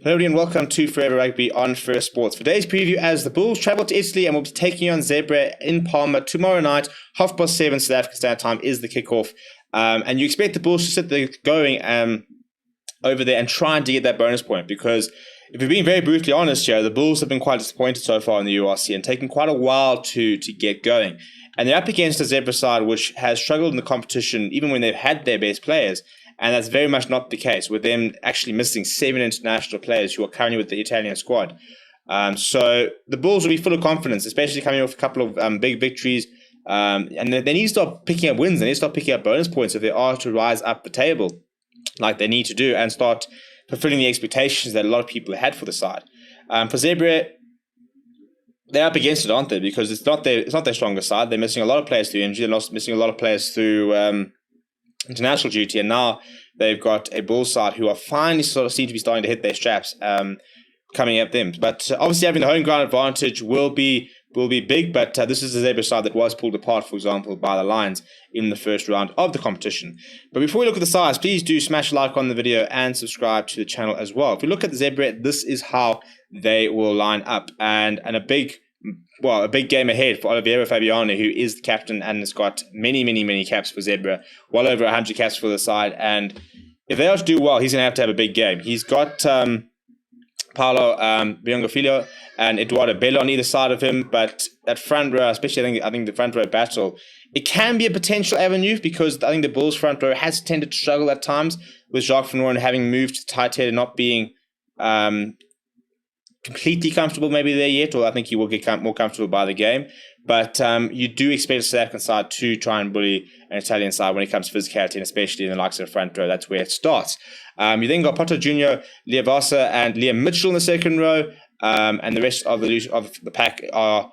Hello everyone, welcome to Forever Rugby on SuperSport. For today's preview, as the Bulls travel to Italy and will be taking on Zebre in Parma tomorrow night, 7:30 South African Standard Time is the kickoff. And you expect the Bulls to sit there going over there and trying to get that bonus point, because if we're being very brutally honest here, the Bulls have been quite disappointed so far in the URC and taken quite a while to get going. And they're up against a Zebre side which has struggled in the competition even when they've had their best players. And that's very much not the case, with them actually missing 7 international players who are currently with the Italian squad. So the Bulls will be full of confidence, especially coming off a couple of big victories. And they need to start picking up wins. They need to start picking up bonus points if they are to rise up the table like they need to do and start fulfilling the expectations that a lot of people had for the side. For Zebre, they're up against it, aren't they? Because it's not their strongest side. They're missing a lot of players through injury. They're missing a lot of players through international duty, and now they've got a Bulls side who are finally sort of seem to be starting to hit their straps coming at them. But obviously having the home ground advantage will be big, but this is a Zebre side that was pulled apart, for example, by the Lions in the first round of the competition. But before we look at the sides, please do smash a like on the video and subscribe to the channel as well. If we look at the Zebre, this is how they will line up, and a big game ahead for Oliviero Fabiano, who is the captain and has got many caps for Zebre, well over 100 caps for the side. And if they are to do well, he's going to have a big game. He's got Paolo Biongofilio and Eduardo Bello on either side of him, but that front row, especially I think the front row battle, it can be a potential avenue, because I think the Bulls front row has tended to struggle at times, with Jacques Van Rooyen having moved to tight head and not being completely comfortable maybe there yet, or I think he will get more comfortable by the game. But you do expect the South African side to try and bully an Italian side when it comes to physicality, and especially in the likes of the front row. That's where it starts. You then got Poto Jr., Leavasa, and Liam Mitchell in the second row. And the rest of the pack are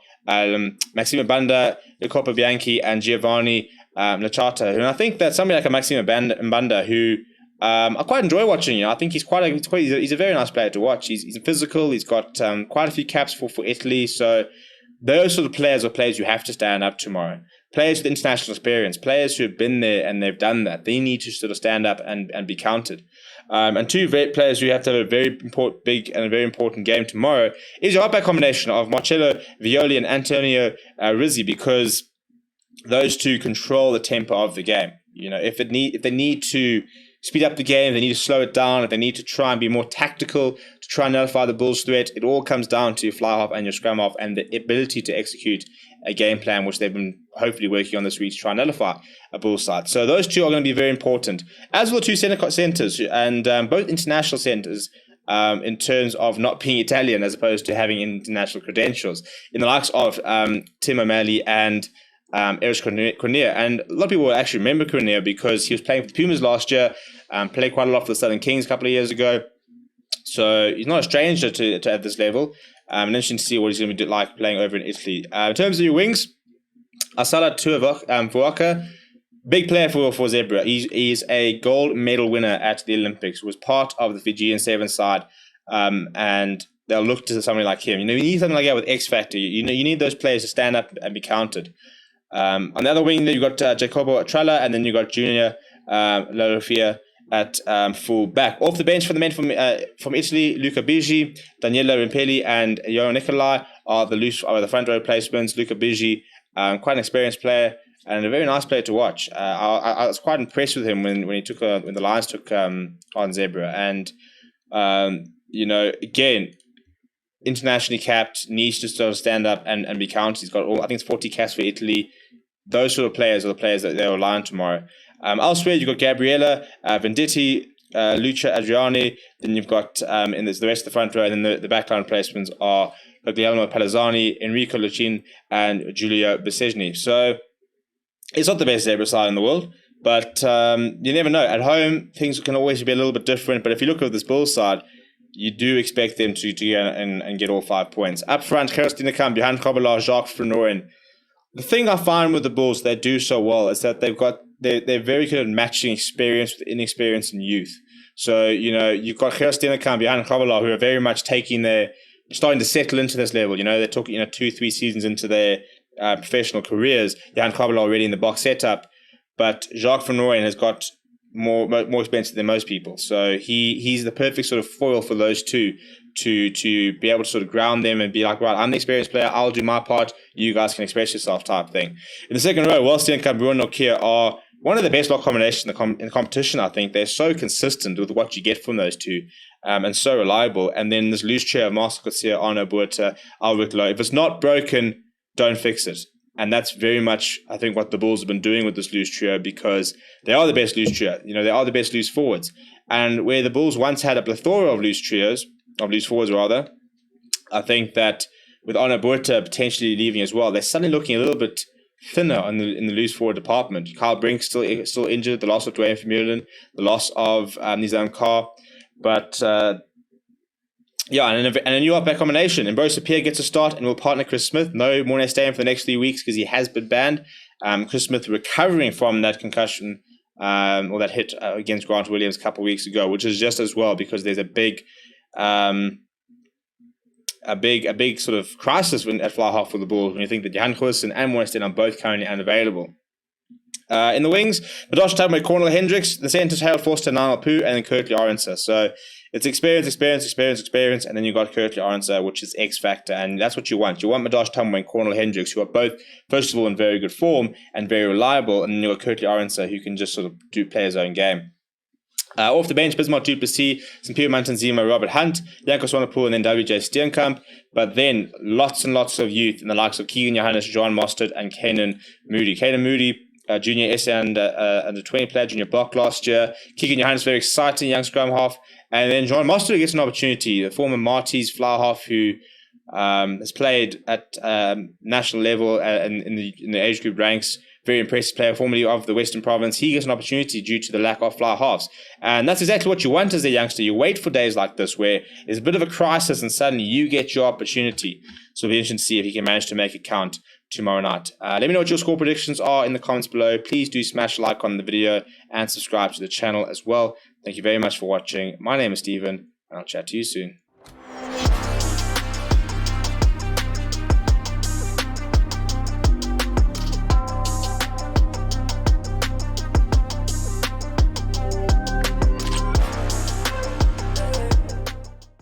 Maximo Banda, Jacopo Bianchi, and Giovanni Lachata. And I think that somebody like a Maximo Banda who I quite enjoy watching. I think he's a very nice player to watch. He's physical. He's got quite a few caps for Italy. So those sort of players are players you have to stand up tomorrow. Players with international experience, players who have been there and they've done that. They need to sort of stand up and be counted. And two players who have to have a very important game tomorrow is your halfback combination of Marcello Violi and Antonio Rizzi, because those two control the tempo of the game. You know, if they need to speed up the game, they need to slow it down, if they need to try and be more tactical to try and nullify the Bulls' threat, it all comes down to your fly half and your scrum half and the ability to execute a game plan, which they've been hopefully working on this week to try and nullify a Bulls side. So those two are going to be very important, as will two centres, and both international centres, in terms of not being Italian as opposed to having international credentials, in the likes of Tim O'Malley and Erich Cornea. And a lot of people will actually remember Cornea because he was playing for the Pumas last year, played quite a lot for the Southern Kings a couple of years ago. So he's not a stranger to at this level. And interesting to see what he's going to be like playing over in Italy. In terms of your wings, Asala Tuavuaka, big player for Zebre. He's a gold medal winner at the Olympics, was part of the Fijian 7 side, and they'll look to somebody like him. You know, you need something like that with X Factor. You need those players to stand up and be counted. On the other wing, you've got Jacopo Atralla, and then you've got Junior Larofia at full back. Off the bench for the men from Italy, Luca Bigi, Daniele Rimpelli, and Yo Nicolai are the front row placements. Luca Bigi, quite an experienced player and a very nice player to watch. I was quite impressed with him when the Lions took on Zebre, and again, internationally capped, needs to sort of stand up and be counted. He's got I think it's 40 caps for Italy. Those sort of players are the players that they'll rely on tomorrow. Elsewhere, you've got Gabriella, Venditti, Lucia Adriani. Then you've got and there's the rest of the front row, and then the backline placements are Guglielmo Palazzani, Enrico Lucin, and Giulio Besegni. So it's not the best Zebre side in the world, but you never know. At home, things can always be a little bit different. But if you look at this Bulls side, you do expect them to go and get all 5 points. Up front, Gerard Steenekamp, Johan Kobbelaar, Jacques Van Rooyen. The thing I find with the Bulls they do so well is that they're very good at matching experience with inexperience and youth. So, you've got Gerard Steenekamp, Johan Kobbelaar, who are very much starting to settle into this level. They're talking 2-3 seasons into their professional careers. Johan Kobbelaar already in the box setup. But Jacques Van Rooyen has got more expensive than most people. So he's the perfect sort of foil for those two to be able to sort of ground them and be like, right, I'm the experienced player, I'll do my part, you guys can express yourself type thing. In the second row, Steenkamp, Bruin Nokia are one of the best lock combinations in the competition, I think. They're so consistent with what you get from those two and so reliable. And then this loose trio of Marcel Coetzee, Arno Buerta, Albert Low. If it's not broken, don't fix it. And that's very much, I think, what the Bulls have been doing with this loose trio, because they are the best loose trio. They are the best loose forwards. And where the Bulls once had a plethora of loose forwards rather, I think that with Arno Buerta potentially leaving as well, they're suddenly looking a little bit thinner in the loose forward department. Kyle Brink still injured, the loss of Dwayne Vermeulen, the loss of Nizam Carr. But and a new up-back combination. Ambrose Pierre gets a start and will partner Chris Smith. No Morné Steyn for the next 3 weeks because he has been banned. Chris Smith recovering from that concussion or that hit against Grant Williams a couple of weeks ago, which is just as well because there's a big sort of crisis at fly half for the Bulls when you think that Johan Goosen and Morné Steyn are both currently unavailable. In the wings, Madosh Tabme, Cornel Hendricks, the centers, Harold Forster, Niall Poo, and then Kurtley Arendse. So it's experience, and then you've got Kurtley Arendse, which is X factor, and that's what you want. You want Madosh Tabme and Cornel Hendricks, who are both, first of all, in very good form and very reliable, and then you've got Kurtley Arendse, who can just sort of play his own game. Off the bench, Bismarck du Plessis, St. Pierre Mantanzima, Robert Hunt, Janko Swanepoel, and then WJ Steenkamp. But then lots and lots of youth in the likes of Keegan Johannes, John Mostert, and Kanan Moody. Kanan Moody, junior SA under 20 player, junior block last year. Keegan Johannes, very exciting young scrum half. And then John Mostert gets an opportunity, the former Marty's fly half who has played at national level in the age group ranks. Very impressive player, formerly of the Western Province. He gets an opportunity due to the lack of fly halves. And that's exactly what you want as a youngster. You wait for days like this where there's a bit of a crisis and suddenly you get your opportunity. So it'll be interesting to see if he can manage to make it count tomorrow night. Let me know what your score predictions are in the comments below. Please do smash a like on the video and subscribe to the channel as well. Thank you very much for watching. My name is Stephen, and I'll chat to you soon.